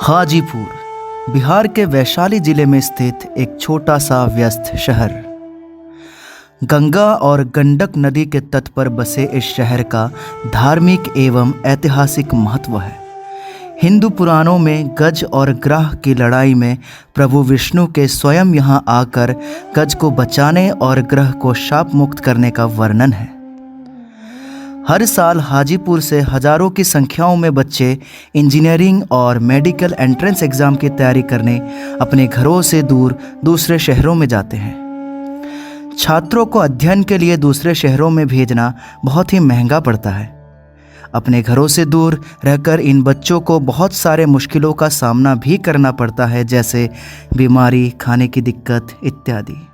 हाजीपुर बिहार के वैशाली जिले में स्थित एक छोटा सा व्यस्त शहर। गंगा और गंडक नदी के तट पर बसे इस शहर का धार्मिक एवं ऐतिहासिक महत्व है। हिंदू पुराणों में गज और ग्रह की लड़ाई में प्रभु विष्णु के स्वयं यहाँ आकर गज को बचाने और ग्रह को शाप मुक्त करने का वर्णन है। हर साल हाजीपुर से हजारों की संख्याओं में बच्चे इंजीनियरिंग और मेडिकल एंट्रेंस एग्ज़ाम की तैयारी करने अपने घरों से दूर दूसरे शहरों में जाते हैं। छात्रों को अध्ययन के लिए दूसरे शहरों में भेजना बहुत ही महंगा पड़ता है। अपने घरों से दूर रहकर इन बच्चों को बहुत सारे मुश्किलों का सामना भी करना पड़ता है, जैसे बीमारी, खाने की दिक्कत इत्यादि।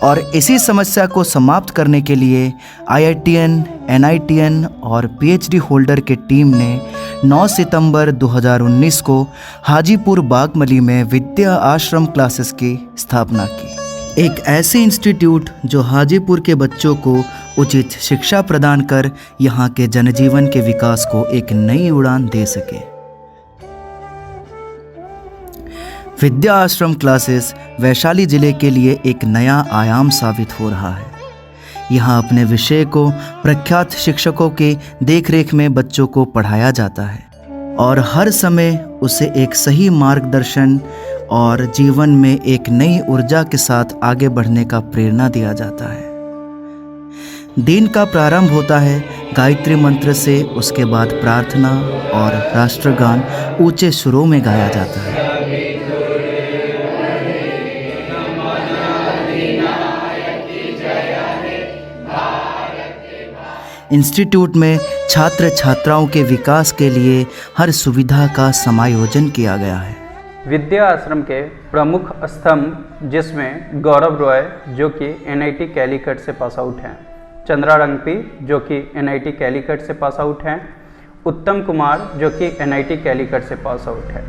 और इसी समस्या को समाप्त करने के लिए IITian, NITian और PhD होल्डर की टीम ने 9 सितंबर 2019 को हाजीपुर बागमली में विद्या आश्रम क्लासेस की स्थापना की। एक ऐसे इंस्टीट्यूट जो हाजीपुर के बच्चों को उचित शिक्षा प्रदान कर यहाँ के जनजीवन के विकास को एक नई उड़ान दे सके। विद्या आश्रम क्लासेस वैशाली जिले के लिए एक नया आयाम साबित हो रहा है। यहाँ अपने विषय को प्रख्यात शिक्षकों के देखरेख में बच्चों को पढ़ाया जाता है और हर समय उसे एक सही मार्गदर्शन और जीवन में एक नई ऊर्जा के साथ आगे बढ़ने का प्रेरणा दिया जाता है। दिन का प्रारंभ होता है गायत्री मंत्र से, उसके बाद प्रार्थना और राष्ट्रगान ऊंचे सुरों में गाया जाता है। इंस्टीट्यूट में छात्र छात्राओं के विकास के लिए हर सुविधा का समायोजन किया गया है। विद्या आश्रम के प्रमुख स्तंभ जिसमें गौरव रॉय जो कि NIT कैलीकट से पास आउट हैं, चंद्रा रंगपी जो कि NIT कैलीकट से पास आउट हैं, उत्तम कुमार जो कि NIT कैलीकट से पास आउट है।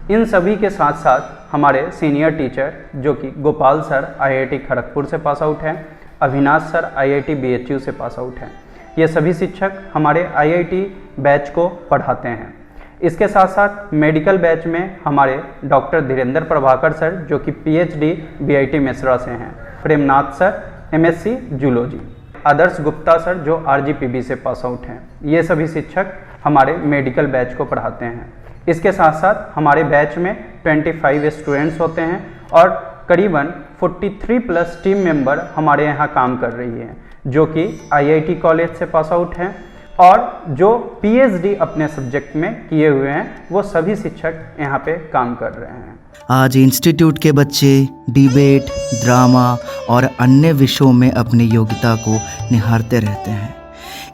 इन सभी के साथ साथ हमारे सीनियर टीचर जो कि गोपाल सर IIT खड़गपुर से पास आउट हैं, अविनाश सर IIT BHU से पास आउट हैं। ये सभी शिक्षक हमारे IIT बैच को पढ़ाते हैं। इसके साथ साथ मेडिकल बैच में हमारे डॉक्टर धीरेन्द्र प्रभाकर सर जो कि PhD BIT मेसरा से हैं, प्रेमनाथ सर MSc जूलॉजी, आदर्श गुप्ता सर जो RGPB से पास आउट हैं। ये सभी शिक्षक हमारे मेडिकल बैच को पढ़ाते हैं। इसके साथ साथ हमारे बैच में 25 स्टूडेंट्स होते हैं और करीबन 43 प्लस टीम मेंबर हमारे यहाँ काम कर रही हैं जो कि IIT कॉलेज से पास आउट हैं और जो PhD अपने सब्जेक्ट में किए हुए हैं वो सभी शिक्षक यहाँ पे काम कर रहे हैं। आज इंस्टीट्यूट के बच्चे डिबेट, ड्रामा और अन्य विषयों में अपनी योग्यता को निहारते रहते हैं।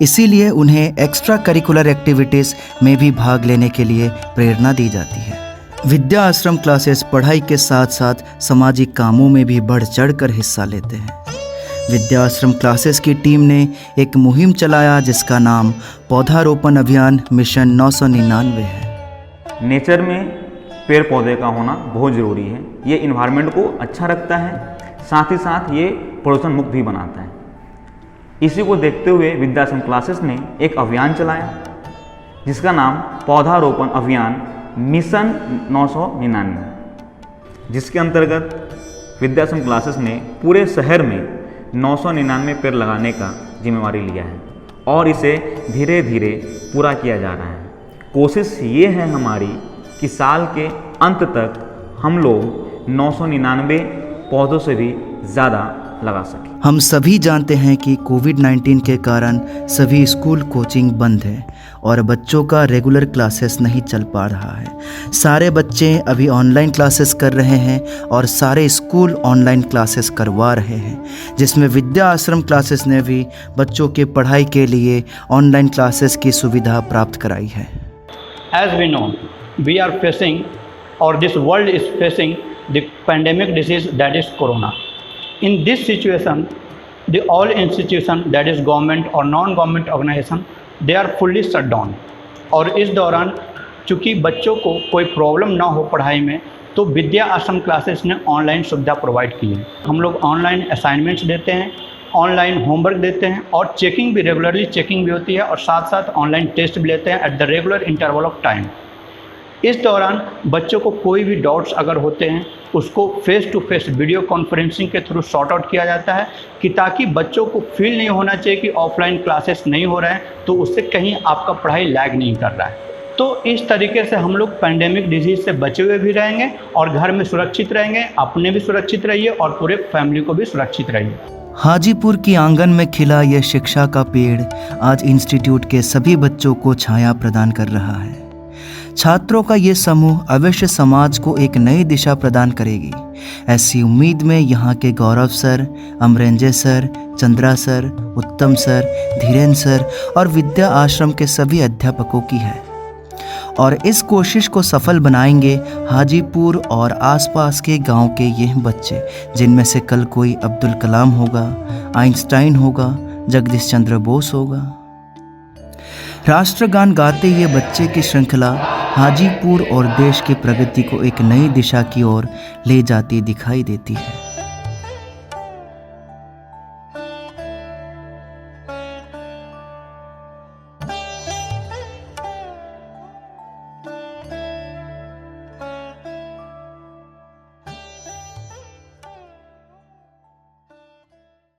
इसीलिए उन्हें एक्स्ट्रा करिकुलर एक्टिविटीज़ में भी भाग लेने के लिए प्रेरणा दी जाती है। विद्या आश्रम क्लासेस पढ़ाई के साथ साथ सामाजिक कामों में भी बढ़ चढ़कर हिस्सा लेते हैं। विद्या आश्रम क्लासेस की टीम ने एक मुहिम चलाया जिसका नाम पौधारोपण अभियान मिशन 999 है। नेचर में पेड़ पौधे का होना बहुत ज़रूरी है। ये इन्वायरमेंट को अच्छा रखता है, साथ ही साथ ये प्रदूषण मुक्त भी बनाता है। इसी को देखते हुए विद्या आश्रम क्लासेस ने एक अभियान चलाया जिसका नाम पौधारोपण अभियान मिशन 999, जिसके अंतर्गत विद्या आश्रम क्लासेस ने पूरे शहर में 999 पेड़ लगाने का जिम्मेवारी लिया है और इसे धीरे धीरे पूरा किया जा रहा है। कोशिश ये है हमारी कि साल के अंत तक हम लोग 999 पौधों से भी ज़्यादा लगा सकें। हम सभी जानते हैं कि कोविड-19 के कारण सभी स्कूल कोचिंग बंद है और बच्चों का रेगुलर क्लासेस नहीं चल पा रहा है। सारे बच्चे अभी ऑनलाइन क्लासेस कर रहे हैं और सारे स्कूल ऑनलाइन क्लासेस करवा रहे हैं, जिसमें विद्या आश्रम क्लासेस ने भी बच्चों के पढ़ाई के लिए ऑनलाइन क्लासेस की सुविधा प्राप्त कराई है। As we know, we are facing or this world is facing the pandemic disease that is corona. In this situation, the all institution that is government or non-government organization they are fully shut down। और इस दौरान चूँकि बच्चों को कोई problem ना हो पढ़ाई में, तो विद्या आश्रम क्लासेस ने ऑनलाइन सुविधा प्रोवाइड की है। हम लोग ऑनलाइन असाइनमेंट्स देते हैं, ऑनलाइन होमवर्क देते हैं और चेकिंग भी रेगुलरली चेकिंग भी होती है और साथ साथ ऑनलाइन टेस्ट भी लेते हैं at the regular interval of time. इस दौरान बच्चों को कोई भी डाउट्स अगर होते हैं उसको face to face video conferencing के थ्रू सॉर्ट आउट किया जाता है कि ताकि बच्चों को फील नहीं होना चाहिए कि ऑफलाइन क्लासेस नहीं हो रहे हैं तो उससे कहीं आपका पढ़ाई लैग नहीं कर रहा है। तो इस तरीके से हम लोग पैंडेमिक डिजीज़ से बचे हुए भी रहेंगे और घर में सुरक्षित रहेंगे, अपने भी सुरक्षित रहिए और पूरे फैमिली को भी सुरक्षित रहिए। हाजीपुर की आंगन में खिला यह शिक्षा का पेड़ आज इंस्टीट्यूट के सभी बच्चों को छाया प्रदान कर रहा है। छात्रों का ये समूह अवश्य समाज को एक नई दिशा प्रदान करेगी, ऐसी उम्मीद में यहाँ के गौरव सर, अमरेंजय सर, चंद्रा सर, उत्तम सर, धीरेन्द्र सर और विद्या आश्रम के सभी अध्यापकों की है। और इस कोशिश को सफल बनाएंगे हाजीपुर और आसपास के गांव के ये बच्चे, जिनमें से कल कोई अब्दुल कलाम होगा, आइंस्टाइन होगा, जगदीश चंद्र बोस होगा। राष्ट्रगान गाते ये बच्चे की श्रृंखला हाजीपुर और देश की प्रगति को एक नई दिशा की ओर ले जाती दिखाई देती है।